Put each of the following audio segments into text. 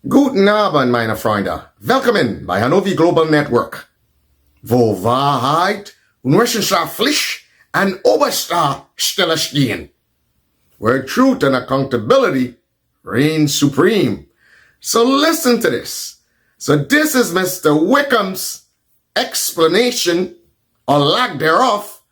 Guten Abend, meine Freunde. Willkommen bei Hanover Global Network, wo Wahrheit und Wissenschaftlich an oberster Stelle stehen, where truth and accountability reign supreme. So listen to this. So this is Mr. Wickham's explanation, or lack thereof,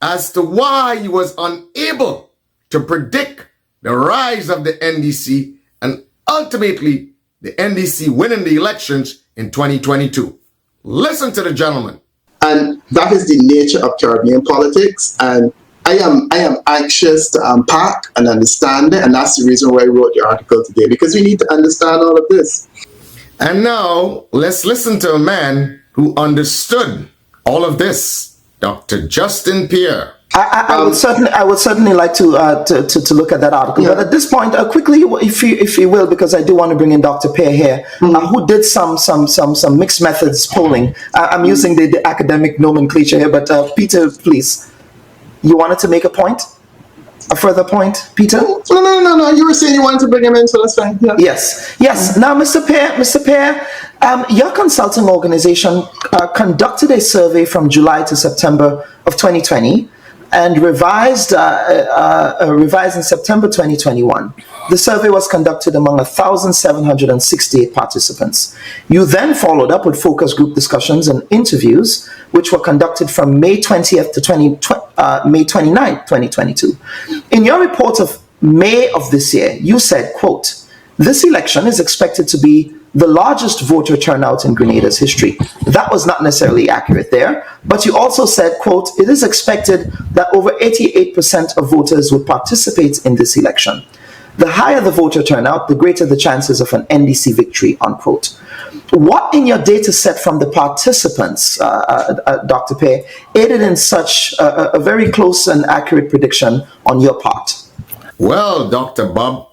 as to why he was unable to predict the rise of the NDC and ultimately the NDC winning the elections in 2022. Listen to the gentleman. And that is the nature of Caribbean politics. And I am anxious to unpack and understand it. And that's the reason why I wrote the article today, because we need to understand all of this. And now let's listen to a man who understood all of this, Dr. Justin Pierre. I would certainly like to look at that article. Yeah. But at this point, quickly, if you will, because I do want to bring in Dr. Pierre here, who did some mixed methods polling. I'm using the academic nomenclature here, but Peter, please, you wanted to make a point, a further point, Peter? No. You were saying you wanted to bring him in, so that's fine. Yeah. Yes. Now, Mr. Pierre, your consulting organization conducted a survey from July to September of 2020. And revised in September 2021. The survey was conducted among 1,768 participants. You then followed up with focus group discussions and interviews, which were conducted from May 20th to May 29th, 2022. In your report of May of this year, you said, quote, "This election is expected to be the largest voter turnout in Grenada's history." That was not necessarily accurate there, but you also said, quote, "It is expected that over 88% of voters would participate in this election. The higher the voter turnout, the greater the chances of an NDC victory," unquote. What in your data set from the participants, Dr. Pierre, aided in such a very close and accurate prediction on your part? Well, Dr. Bob,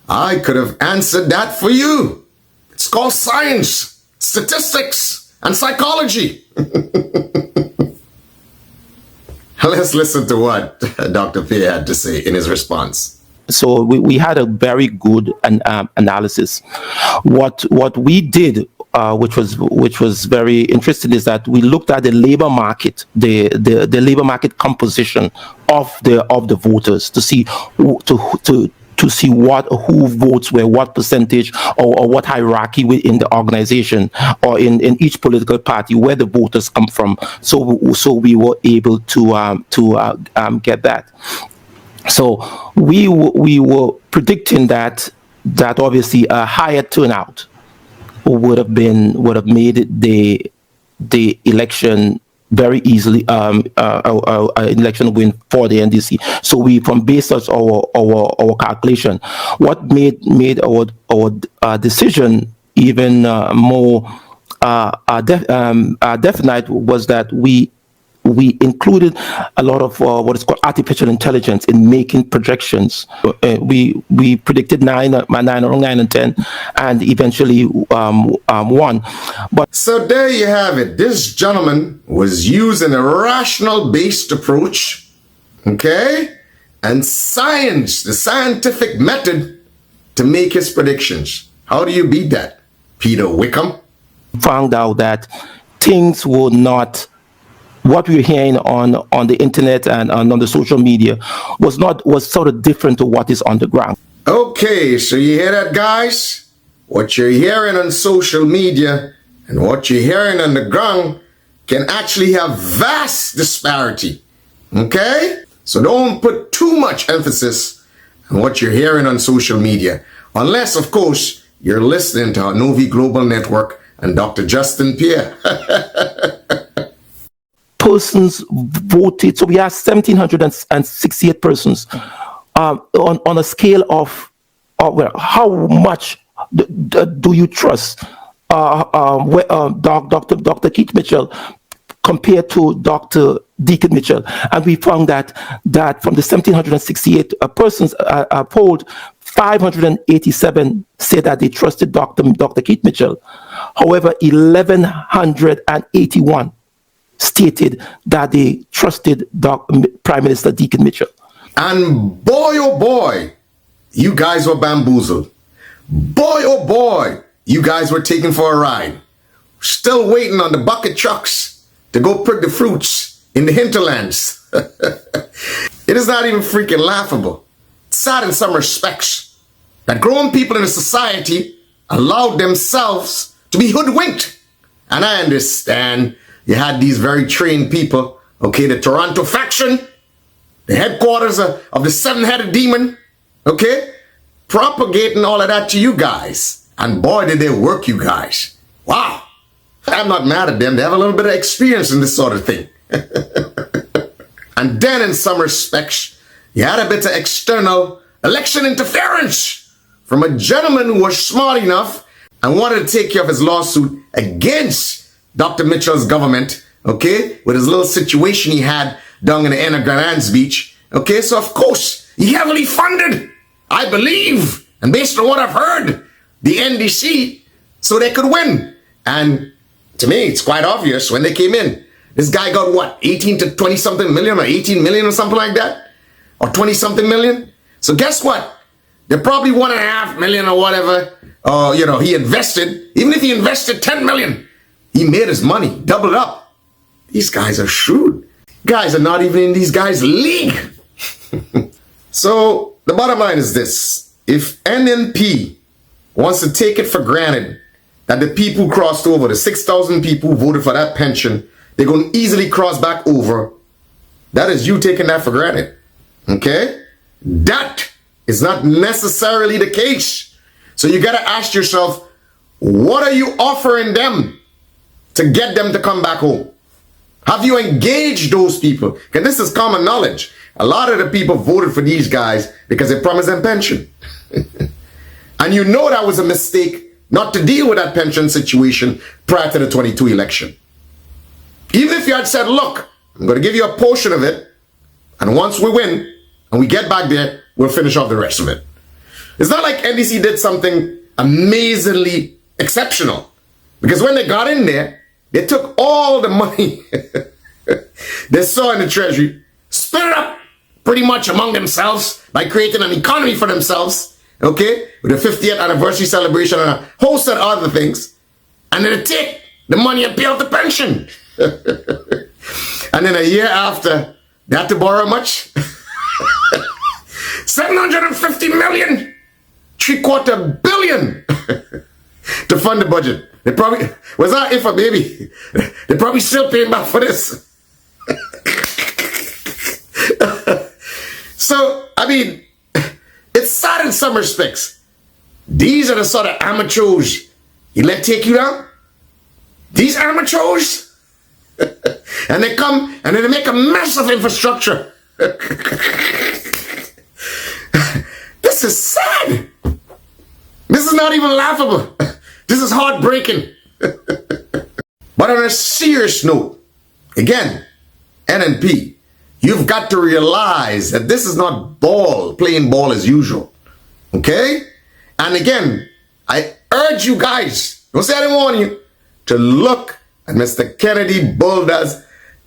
I could have answered that for you. It's called science, statistics, and psychology. Let's listen to what Dr. Pierre had to say in his response. So we had a very good analysis. What we did, which was very interesting, is that we looked at the labor market, the labor market composition of the voters to see to see who votes where, what percentage or what hierarchy within the organization or in each political party where the voters come from. So we were able to get that. So we were predicting that obviously a higher turnout would have made the election very easily an election win for the NDC. So we, from based on our calculation, what made our decision even more definite was that we included a lot of what is called artificial intelligence in making projections. We predicted 9 and 10, and eventually won. But so there you have it. This gentleman was using a rational-based approach, okay, and science, the scientific method, to make his predictions. How do you beat that, Peter Wickham? Found out that things were not. What we were hearing on the internet and on the social media was sort of different to what is on the ground. Okay, so you hear that, guys? What you're hearing on social media and what you're hearing on the ground can actually have vast disparity. Okay? So don't put too much emphasis on what you're hearing on social media, unless, of course, you're listening to our Novi Global Network and Dr. Justin Pierre. Persons voted, so we have 1,768 persons on a scale of well, how much do you trust Dr. Keith Mitchell compared to Dr. Deacon Mitchell? And we found that from the 1,768 persons polled, 587 said that they trusted Dr. Keith Mitchell. However, 1,181 stated that they trusted Prime Minister Deacon Mitchell. And boy, oh boy, you guys were bamboozled. Boy, oh boy, you guys were taken for a ride. Still waiting on the bucket trucks to go prick the fruits in the hinterlands. It is not even freaking laughable. It's sad in some respects that grown people in a society allowed themselves to be hoodwinked. And I understand you had these very trained people, okay, the Toronto faction, the headquarters of the seven-headed demon, okay, propagating all of that to you guys. And boy, did they work, you guys. Wow. I'm not mad at them. They have a little bit of experience in this sort of thing. And then in some respects, you had a bit of external election interference from a gentleman who was smart enough and wanted to take care of his lawsuit against Dr. Mitchell's government, okay, with his little situation he had down in the end of Grand Beach. Okay, so of course, he heavily funded, I believe, and based on what I've heard, the NDC, so they could win. And to me, it's quite obvious when they came in. This guy got what, 18 to 20 something million or 18 million or something like that? Or 20 something million? So guess what? They're probably 1.5 million or whatever, he invested. Even if he invested 10 million, he made his money, doubled up. These guys are shrewd. Guys are not even in these guys' league. So the bottom line is this. If NNP wants to take it for granted that the people who crossed over, the 6,000 people who voted for that pension, they're going to easily cross back over, that is you taking that for granted. Okay? That is not necessarily the case. So you got to ask yourself, what are you offering them to get them to come back home? Have you engaged those people? Because this is common knowledge. A lot of the people voted for these guys because they promised them pension. And you know that was a mistake not to deal with that pension situation prior to the 22 election. Even if you had said, look, I'm going to give you a portion of it, and once we win and we get back there, we'll finish off the rest of it. It's not like NDC did something amazingly exceptional. Because when they got in there, they took all the money they saw in the treasury, split it up pretty much among themselves by creating an economy for themselves, okay, with the 50th anniversary celebration and a whole set of other things. And then they take the money and pay out the pension. And then a year after, they had to borrow much? 750 million, $750 million to fund the budget. They probably, was that if a baby? They probably still paying back for this. So, I mean, it's sad in some respects. These are the sort of amateurs you let take you down. These amateurs. And they come and then they make a mess of infrastructure. This is sad. This is not even laughable. This is heartbreaking. But on a serious note, again, NNP, you've got to realize that this is not playing ball as usual. Okay? And again, I urge you guys, don't say I didn't warn you, to look at Mr. Kennedy Boulder's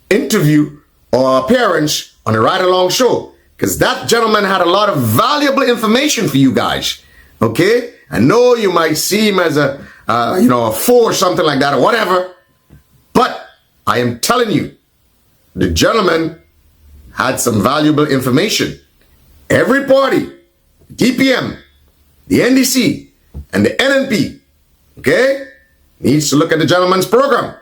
interview or appearance on the Ride Along show. Because that gentleman had a lot of valuable information for you guys. Okay? I know you might see him as a fool or something like that or whatever. But I am telling you, the gentleman had some valuable information. Every party, DPM, the NDC, and the NNP, okay, needs to look at the gentleman's program.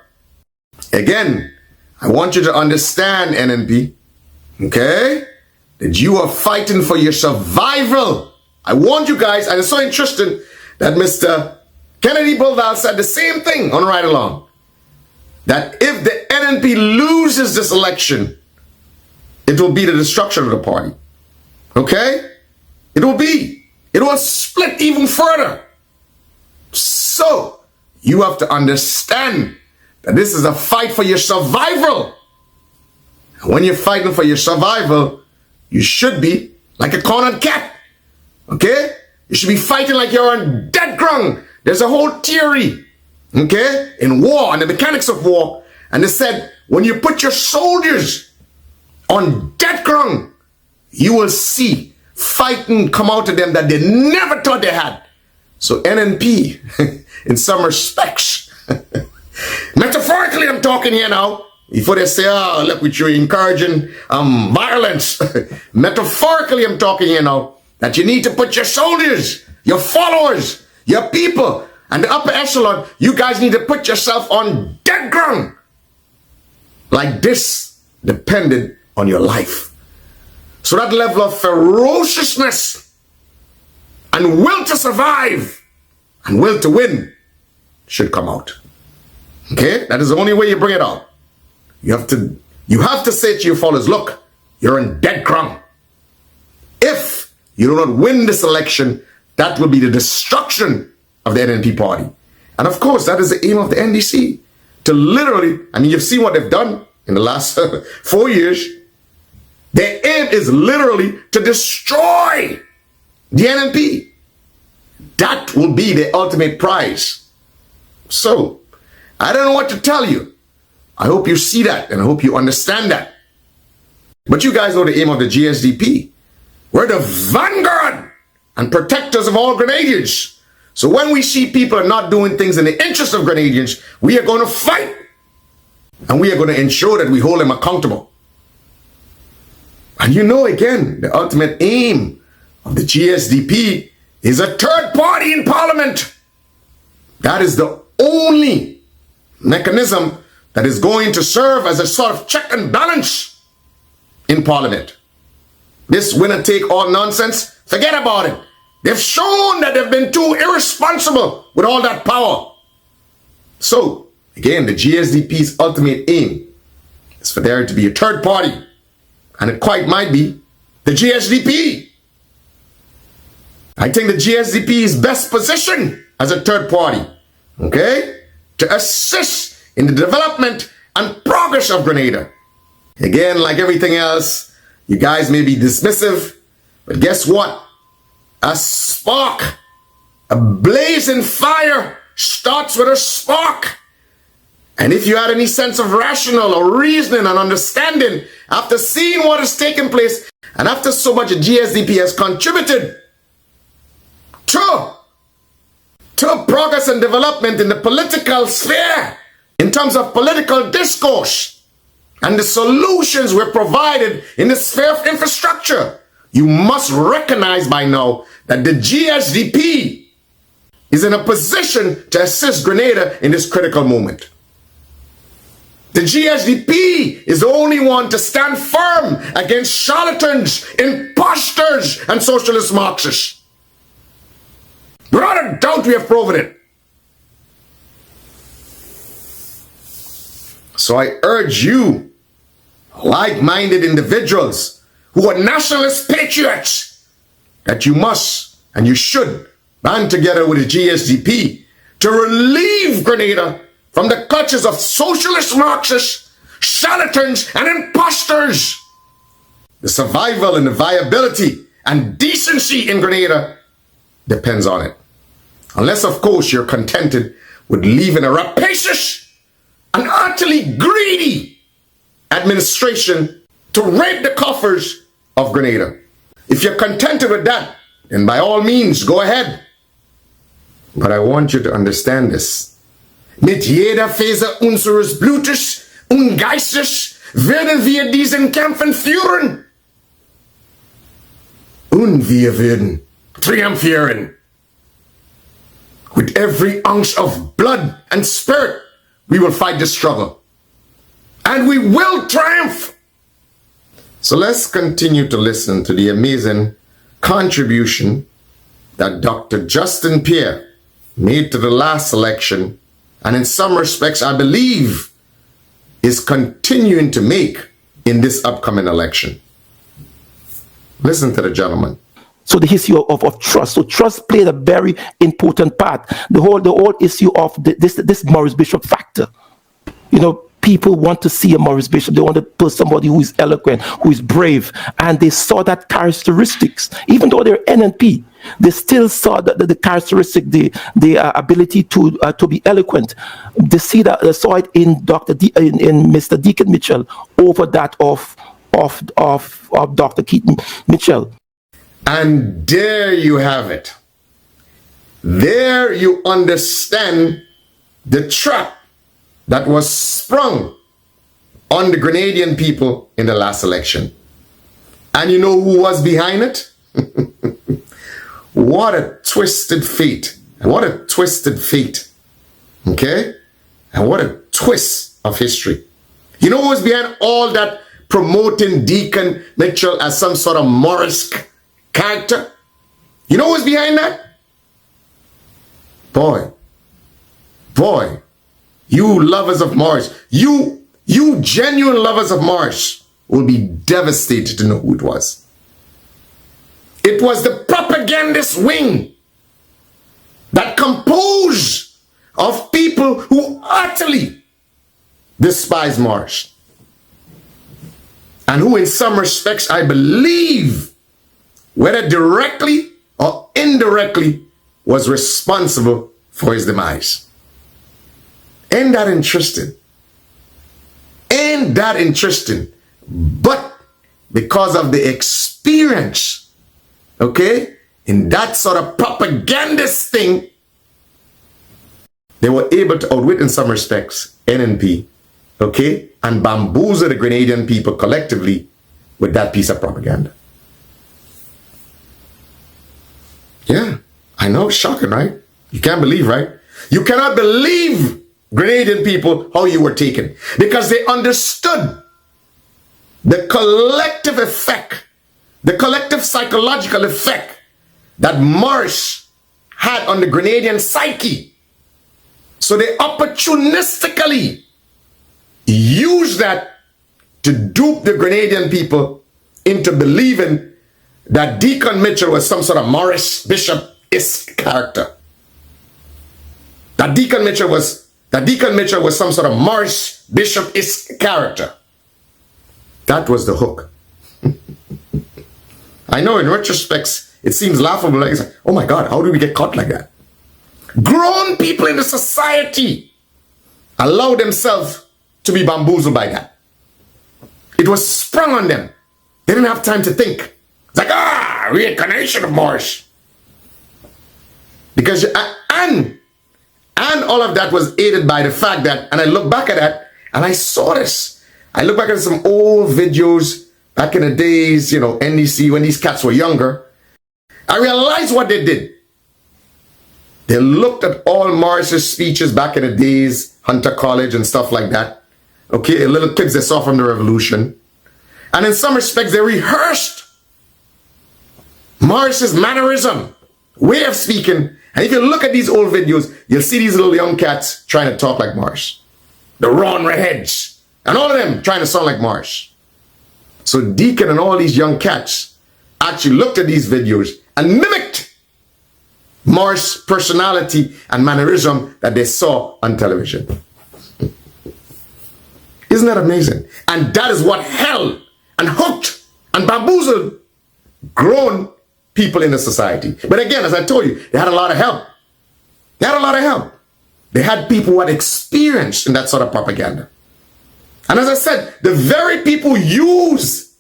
Again, I want you to understand, NNP, okay, that you are fighting for your survival. I want you guys, and it's so interesting that Mr. Kennedy Bulldog said the same thing on Ride Along. That if the NNP loses this election, it will be the destruction of the party. Okay? It will split even further. So, you have to understand that this is a fight for your survival. And when you're fighting for your survival, you should be like a cornered cat. Okay? You should be fighting like you're on dead ground. There's a whole theory, okay, in war and the mechanics of war. And they said, when you put your soldiers on dead ground, you will see fighting come out of them that they never thought they had. So NNP, in some respects. Metaphorically, I'm talking here now. Before they say, oh, look what you're encouraging violence. Metaphorically, I'm talking here now that you need to put your soldiers, your followers, your people, and the upper echelon, you guys need to put yourself on dead ground. Like this depended on your life. So that level of ferociousness and will to survive and will to win should come out. Okay? That is the only way you bring it out. You have to say to your followers, look, you're in dead ground. If you do not win this election, that will be the destruction of the NNP party. And of course, that is the aim of the NDC. To literally, I mean, you've seen what they've done in the last 4 years. Their aim is literally to destroy the NNP. That will be the ultimate prize. So, I don't know what to tell you. I hope you see that and I hope you understand that. But you guys know the aim of the GSDP. We're the vanguard and protectors of all Grenadians. So when we see people are not doing things in the interest of Grenadians, we are going to fight. And we are going to ensure that we hold them accountable. And you know, again, the ultimate aim of the GSDP is a third party in Parliament. That is the only mechanism that is going to serve as a sort of check and balance in Parliament. This winner take all nonsense, forget about it. They've shown that they've been too irresponsible with all that power. So, again, the GSDP's ultimate aim is for there to be a third party. And it quite might be the GSDP. I think the GSDP is best positioned as a third party, okay, to assist in the development and progress of Grenada. Again, like everything else, you guys may be dismissive, but guess what? A spark, a blazing fire starts with a spark. And if you had any sense of rational or reasoning and understanding after seeing what has taken place and after so much GSDP has contributed to progress and development in the political sphere, in terms of political discourse and the solutions were provided in the sphere of infrastructure, you must recognize by now that the GSDP is in a position to assist Grenada in this critical moment. The GSDP is the only one to stand firm against charlatans, imposters, and socialist Marxists. Without a doubt, we have proven it. So I urge you, like-minded individuals who are nationalist patriots, that you must and you should band together with the GSDP to relieve Grenada from the clutches of socialist Marxists, charlatans, and imposters. The survival and the viability and decency in Grenada depends on it. Unless, of course, you're contented with leaving a rapacious and utterly greedy administration to rape the coffers of Grenada. If you're contented with that, then by all means, go ahead. But I want you to understand this. Mit jeder Faser unseres Blutes und Geistes werden wir diesen Kämpfen führen. Und wir werden triumphieren. With every ounce of blood and spirit, we will fight this struggle. And we will triumph. So let's continue to listen to the amazing contribution that Dr. Justin Pierre made to the last election, and in some respects, I believe, is continuing to make in this upcoming election. Listen to the gentleman. So the issue of trust. So trust played a very important part. The whole issue of this Maurice Bishop factor. You know, people want to see a Maurice Bishop. They want to put somebody who is eloquent, who is brave, and they saw that characteristics. Even though they're NNP, they still saw the characteristic, the ability to be eloquent. They saw it in in Mr. Deacon Mitchell over that of Dr. Keaton Mitchell. And there you have it. there you understand the trap that was sprung on the Grenadian people in the last election. And you know who was behind it? What a twisted fate. What a twisted fate. Okay? And what a twist of history. You know who was behind all that, promoting Deacon Mitchell as some sort of Morris character? You know who was behind that? Boy, you lovers of Morris, you genuine lovers of Morris will be devastated to know who it was. It was the propagandist wing that composed of people who utterly despise Morris, and who in some respects, I believe, whether directly or indirectly, was responsible for his demise. Ain't that interesting? Ain't that interesting? But because of the experience, okay, in that sort of propagandist thing, they were able to outwit in some respects NNP, okay, and bamboozle the Grenadian people collectively with that piece of propaganda. Yeah, I know, shocking, right? You can't believe, right? You cannot believe, Grenadian people, how you were taken, because they understood the collective effect, the collective psychological effect that Morris had on the Grenadian psyche. So they opportunistically used that to dupe the Grenadian people into believing that Deacon Mitchell was some sort of Morris Bishop-esque character. That Deacon Mitchell was some sort of Morris Bishop-esque character. That was the hook. I know in retrospect, it seems laughable. Like, oh my God, how do we get caught like that? Grown people in the society allow themselves to be bamboozled by that. It was sprung on them. They didn't have time to think. It's like, reincarnation of Morris. Because, and all of that was aided by the fact that, and I look back at that, and I saw this. I look back at some old videos back in the days, you know, NDC, when these cats were younger. I realized what they did. They looked at all Morris's speeches back in the days, Hunter College and stuff like that. Okay, little clips they saw from the revolution. And in some respects, they rehearsed Morris's mannerism, way of speaking. And if you look at these old videos, you'll see these little young cats trying to talk like Morris. The Ron Redheads. And all of them trying to sound like Morris. So Deacon and all these young cats actually looked at these videos and mimicked Morris' personality and mannerism that they saw on television. Isn't that amazing? And that is what held and hooked and bamboozled grown people in the society. But again, as I told you, they had a lot of help. They had a lot of help. They had people who had experience in that sort of propaganda. And as I said, the very people who use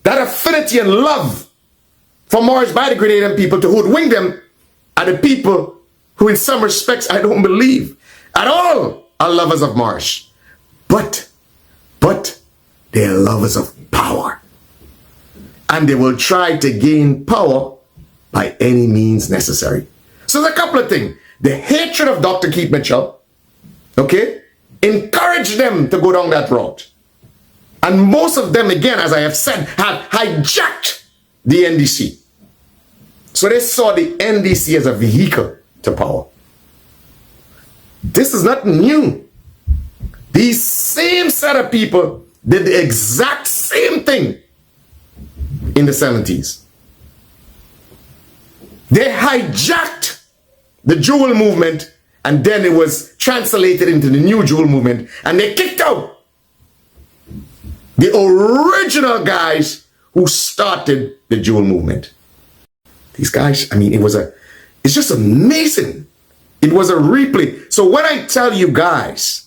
that affinity and love for Morris by the Grenadian people to hoodwink them are the people who in some respects I don't believe at all are lovers of Morris. But they are lovers of power. And they will try to gain power by any means necessary. So there's a couple of things. The hatred of Dr. Keith Mitchell, okay, encouraged them to go down that route. And most of them, again, as I have said, have hijacked the NDC. So they saw the NDC as a vehicle to power. This is not new. These same set of people did the exact same thing in the 70s. They hijacked the Jewel movement, and then it was translated into the new Jewel movement, and they kicked out the original guys who started the Jewel movement. These guys, I mean, it's just amazing. It was a replay. So when I tell you guys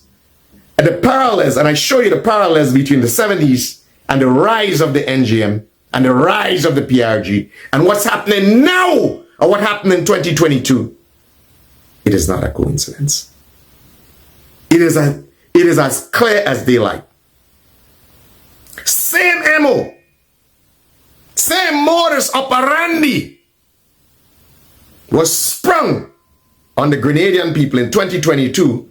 the parallels, and I show you the parallels between the 70s and the rise of the NGM and the rise of the PRG and what's happening now or what happened in 2022, It is not a coincidence. It is as clear as daylight. Same MO, same modus operandi was sprung on the Grenadian people in 2022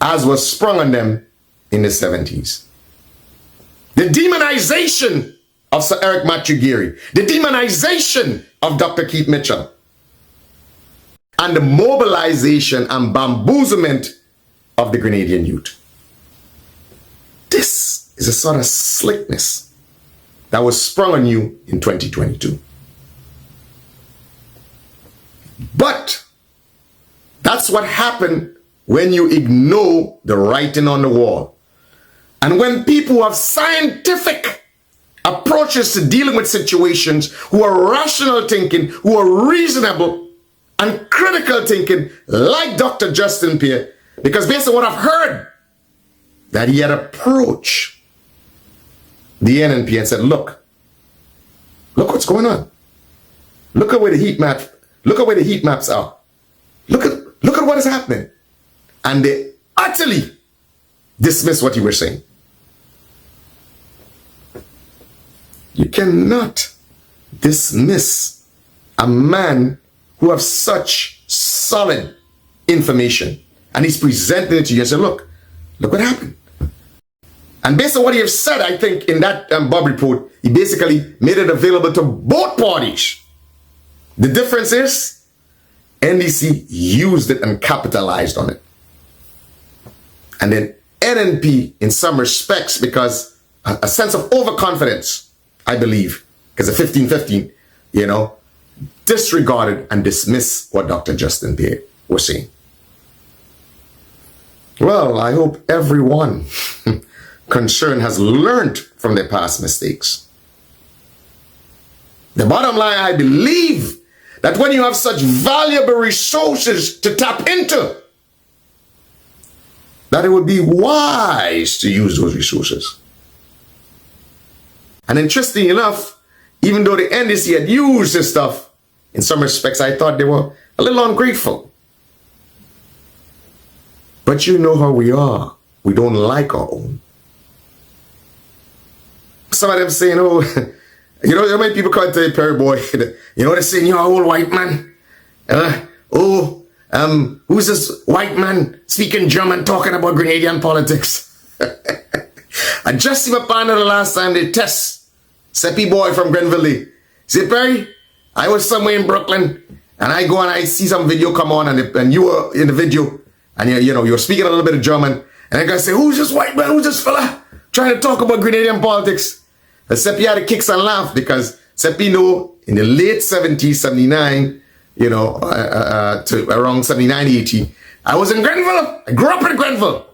as was sprung on them in the 70s. The demonization of Sir Eric Matthew Geary, the demonization of Dr. Keith Mitchell, and the mobilization and bamboozlement of the Grenadian youth. This is a sort of slickness that was sprung on you in 2022. But that's what happened when you ignore the writing on the wall. And when people who have scientific approaches to dealing with situations, who are rational thinking, who are reasonable and critical thinking, like Dr. Justin Pierre, because based on what I've heard, that he had approached the NNP and said, look what's going on. Look at where the heat map, look at where the heat maps are. Look at what is happening. And they utterly dismiss what you were saying. You cannot dismiss a man who has such solid information and he's presenting it to you and say, look what happened. And based on what he has said, I think in that Bob report, he basically made it available to both parties. The difference is NDC used it and capitalized on it. And then NNP, in some respects, because a sense of overconfidence, I believe, because of 1515, disregarded and dismissed what Dr. Justin Pierre was saying. Well, I hope everyone concerned has learned from their past mistakes. The bottom line, I believe that when you have such valuable resources to tap into, that it would be wise to use those resources. And interestingly enough, even though the NDC had used this stuff, in some respects, I thought they were a little ungrateful. But you know how we are. We don't like our own. Some of them saying, oh, how many people call it Perry boy? They're saying, you're an old white man. Who's this white man speaking German talking about Grenadian politics? I just see my partner the last time they test Seppi boy from Grenville. Say, Perry, I was somewhere in Brooklyn and I go and I see some video come on and you were in the video and you're speaking a little bit of German and I gotta say, who's this white man? Who's this fella trying to talk about Grenadian politics? And Seppi had to kick and laugh because Seppi know in the late 70s, 79, to around 79, 80, I was in Grenville. I grew up in Grenville.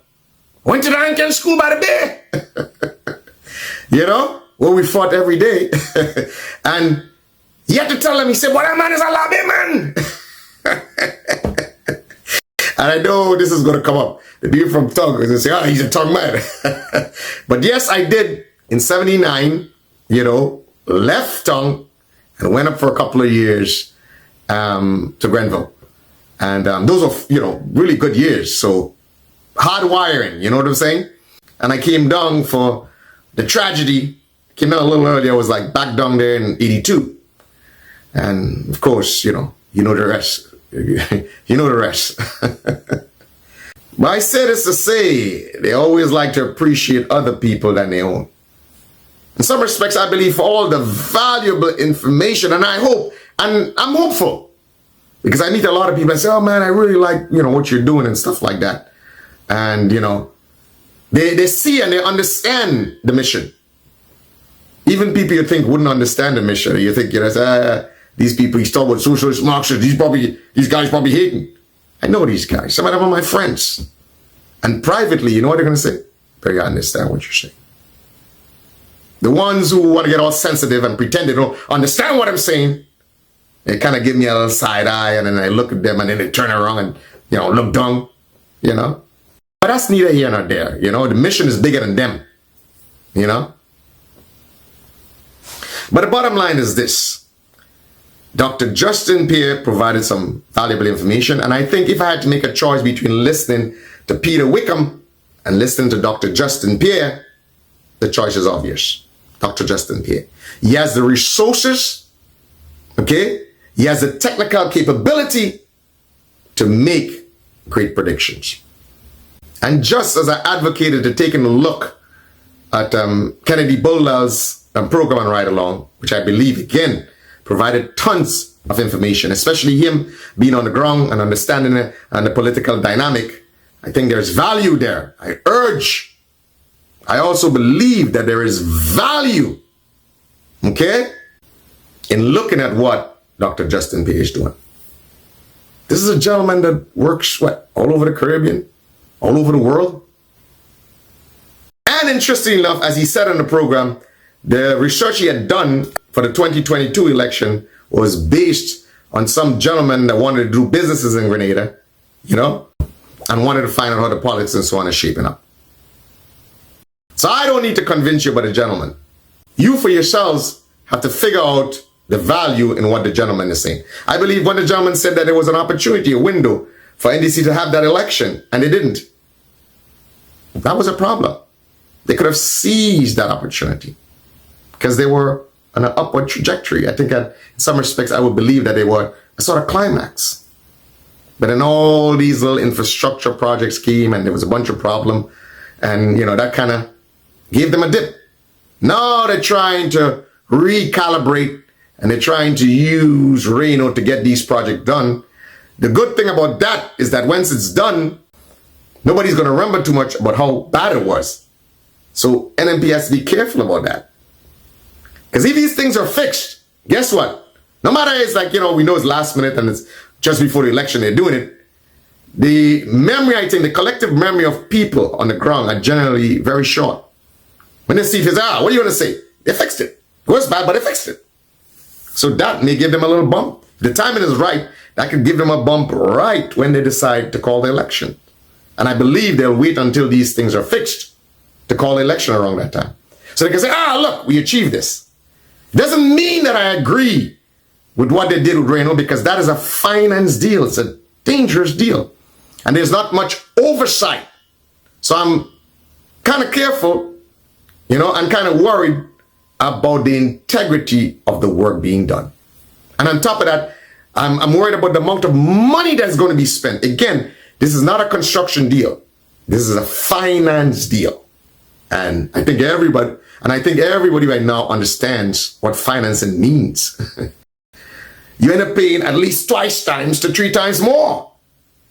Went to the Anglican school by the bay. Where we fought every day. And he had to tell them, he said, what a man is a lobby man. And I know this is going to come up. The dude from Tongue is going to say, he's a Tongue man. But yes, I did in 79, left Tongue and went up for a couple of years to Grenville. And those are, really good years. So hard wiring, you know what I'm saying? And I came down for the tragedy. Came down a little earlier. I was like back down there in 82. And of course, you know the rest. You know the rest. But I say this to say, they always like to appreciate other people than their own. In some respects, I believe for all the valuable information, and I hope, and I'm hopeful, because I meet a lot of people and say, oh man, I really like, what you're doing and stuff like that. And, they see and they understand the mission. Even people you think wouldn't understand the mission. You think, these people, he's talking about socialist Marxists, these guys probably hating. I know these guys. Some of them are my friends. And privately, you know what they're going to say? Perry, I understand what you're saying. The ones who want to get all sensitive and pretend they don't understand what I'm saying, they kind of give me a little side eye, and then I look at them, and then they turn around and, look down, But that's neither here nor there, The mission is bigger than them, But the bottom line is this. Dr. Justin Pierre provided some valuable information, and I think if I had to make a choice between listening to Peter Wickham and listening to Dr. Justin Pierre, the choice is obvious. Dr. Justin Pierre. He has the resources, okay? He has the technical capability to make great predictions. And just as I advocated to taking a look at Kennedy Bullell's program on Ride Along, which I believe, again, provided tons of information, especially him being on the ground and understanding it and the political dynamic, I think there's value there. I also believe that there is value, okay, in looking at what Dr. Justin Pierre is doing. This is a gentleman that works, all over the Caribbean, all over the world. And interesting enough, as he said in the program, the research he had done for the 2022 election was based on some gentleman that wanted to do businesses in Grenada, and wanted to find out how the politics and so on is shaping up. So I don't need to convince you about the gentleman. You for yourselves have to figure out the value in what the gentleman is saying. I believe when the gentleman said that there was an opportunity, a window for NDC to have that election, and they didn't, that was a problem. They could have seized that opportunity because they were on an upward trajectory. I think in some respects, I would believe that they were a sort of climax. But then all these little infrastructure projects came and there was a bunch of problem, and that kind of gave them a dip. Now they're trying to recalibrate and they're trying to use Reno to get these projects done. The good thing about that is that once it's done, nobody's going to remember too much about how bad it was. So NMP has to be careful about that. Because if these things are fixed, guess what? No matter it's like, we know it's last minute and it's just before the election they're doing it, the memory, I think, the collective memory of people on the ground are generally very short. When they see it, what are you going to say? They fixed it. It was bad, but they fixed it. So that may give them a little bump. If the timing is right, that could give them a bump right when they decide to call the election. And I believe they'll wait until these things are fixed to call the election around that time. So they can say, look, we achieved this. Doesn't mean that I agree with what they did with Reno, because that is a finance deal. It's a dangerous deal. And there's not much oversight. So I'm kind of careful, I'm kind of worried about the integrity of the work being done. And on top of that, I'm worried about the amount of money that's going to be spent. Again, this is not a construction deal. This is a finance deal. And I think everybody right now understands what financing means. You end up paying at least 2 times to 3 times more.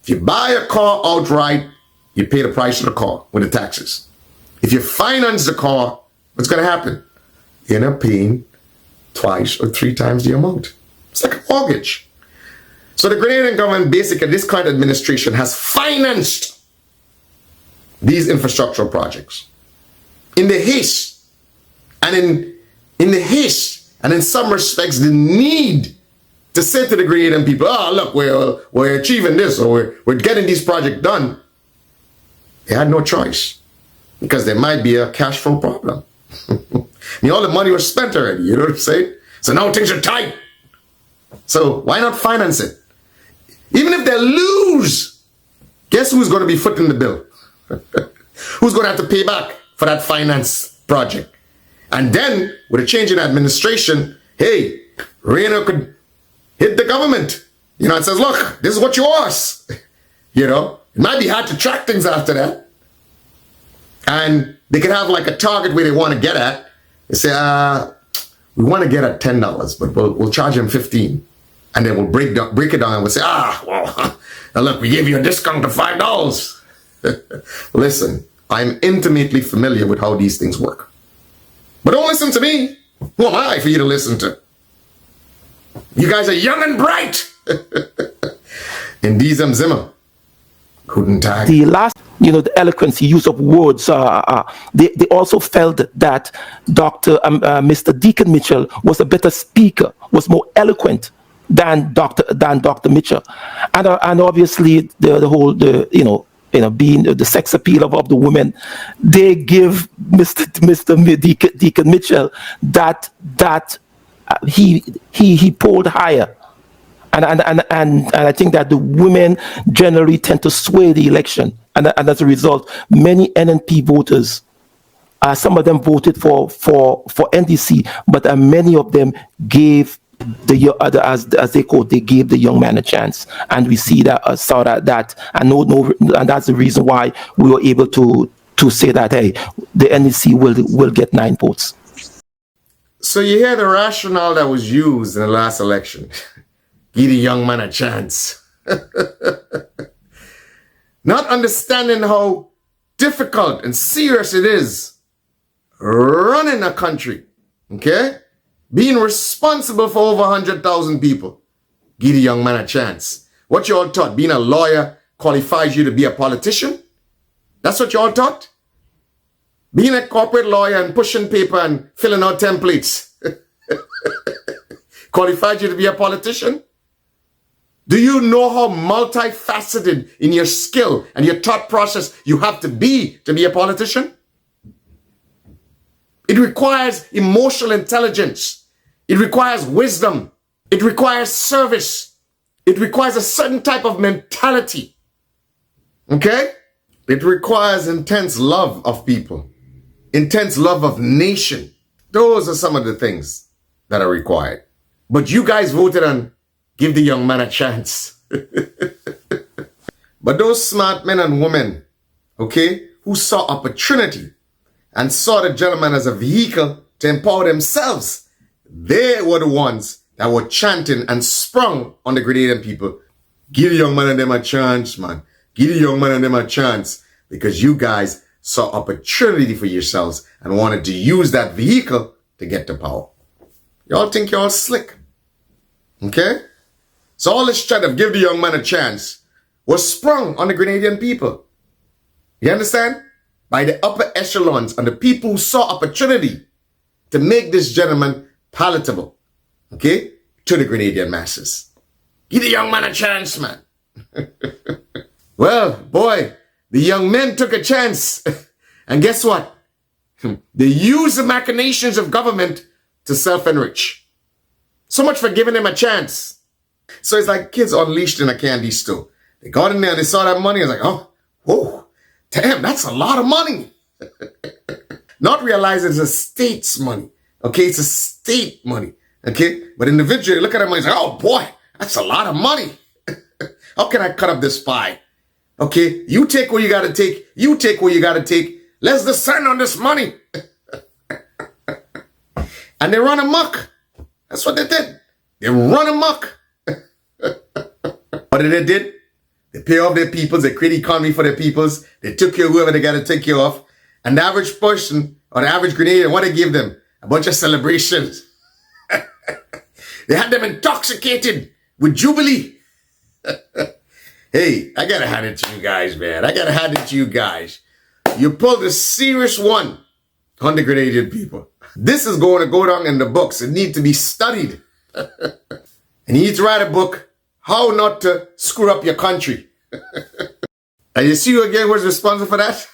If you buy a car outright, you pay the price of the car with the taxes. If you finance the car, what's going to happen? You end up paying 2 or 3 times the amount. It's like a mortgage. So the Grenadian government, basically, this current administration has financed these infrastructural projects in the haste, and in some respects, the need to say to the Grenadian people, look, we're achieving this, or we're getting these projects done. They had no choice, because there might be a cash flow problem. All the money was spent already, you know what I'm saying? So now things are tight. So why not finance it? Even if they lose, guess who's going to be footing the bill? Who's going to have to pay back for that finance project? And then, with a change in administration, hey, Reno could hit the government. It says, look, this is what you owe us. It might be hard to track things after that. And they could have like a target where they want to get at. They say, we want to get at $10, but we'll charge them $15. And then we'll break it down and we'll say, now look, we gave you a discount of $5. Listen, I'm intimately familiar with how these things work. But don't listen to me. Who am I for you to listen to? You guys are young and bright. In diesem Zimmer. Guten Tag. The last, the eloquence, use of words, they also felt that Mr. Deacon Mitchell was a better speaker, was more eloquent than Dr. Mitchell. And obviously the whole, being the sex appeal of the women, they give Mr. Deacon Mitchell that he polled higher. And I think that the women generally tend to sway the election. And as a result, many NNP voters, some of them voted for NDC, but many of them gave as they quote, they gave the young man a chance, and we see that saw that, and and that's the reason why we were able to say that, hey, the NDC will get 9 votes. So you hear the rationale that was used in the last election. Give the young man a chance. Not understanding how difficult and serious it is running a country, okay? Being responsible for over 100,000 people. Give the young man a chance. What you all taught? Being a lawyer qualifies you to be a politician? That's what you all taught? Being a corporate lawyer and pushing paper and filling out templates qualifies you to be a politician? Do you know how multifaceted in your skill and your thought process you have to be a politician? It requires emotional intelligence. It requires wisdom. It requires service. It requires a certain type of mentality. Okay? It requires intense love of people, intense love of nation. Those are some of the things that are required. But you guys voted on give the young man a chance. But those smart men and women, okay, who saw opportunity and saw the gentleman as a vehicle to empower themselves, they were the ones that were chanting and sprung on the Grenadian people. Give the young man and them a chance, man. Give the young man and them a chance. Because you guys saw opportunity for yourselves and wanted to use that vehicle to get to power. Y'all think y'all slick. Okay? So all this chat of give the young man a chance was sprung on the Grenadian people. You understand? By the upper echelons and the people who saw opportunity to make this gentleman palatable, okay, to the Grenadian masses. Give the young man a chance, man. Well, boy, the young men took a chance. And guess what? They used the machinations of government to self-enrich. So much for giving them a chance. So it's like kids unleashed in a candy store. They got in there and they saw that money. It's like, oh, whoa, damn, that's a lot of money. Not realizing it's a state's money. Okay, it's a state money. Okay, but individually, look at that money. It's like, oh boy, that's a lot of money. How can I cut up this pie? Okay, you take what you got to take. You take what you got to take. Let's descend on this money. And they run amok. That's what they did. They run amok. What did they did? They pay off their peoples. They create economy for their peoples. They took care of whoever they got to take care of. And the average person or the average Grenadian, what they give them? A bunch of celebrations. They had them intoxicated with jubilee. Hey, I gotta hand it to you guys, man. I gotta hand it to you guys. You pulled a serious one on the Grenadian people. This is going to go down in the books. It needs to be studied. And you need to write a book, How Not to Screw Up Your Country. And you see who again was responsible for that?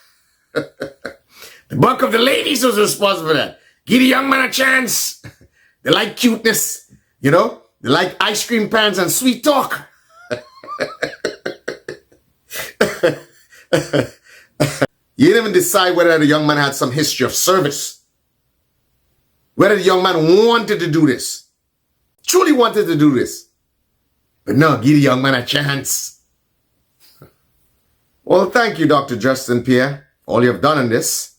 The Buck of the Ladies was responsible for that. Give the young man a chance. They like cuteness, you know? They like ice cream pans and sweet talk. You didn't even decide whether the young man had some history of service. Whether the young man wanted to do this. Truly wanted to do this. But no, give the young man a chance. Well, thank you, Dr. Justin Pierre, for all you have done in this.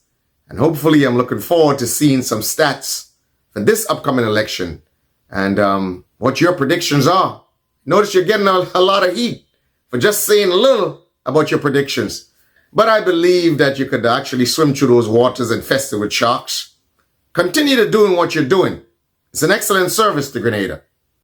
And hopefully I'm looking forward to seeing some stats for this upcoming election. And what your predictions are. Notice you're getting a lot of heat for just saying a little about your predictions. But I believe that you could actually swim through those waters infested with sharks. Continue to doing what you're doing. It's an excellent service to Grenada.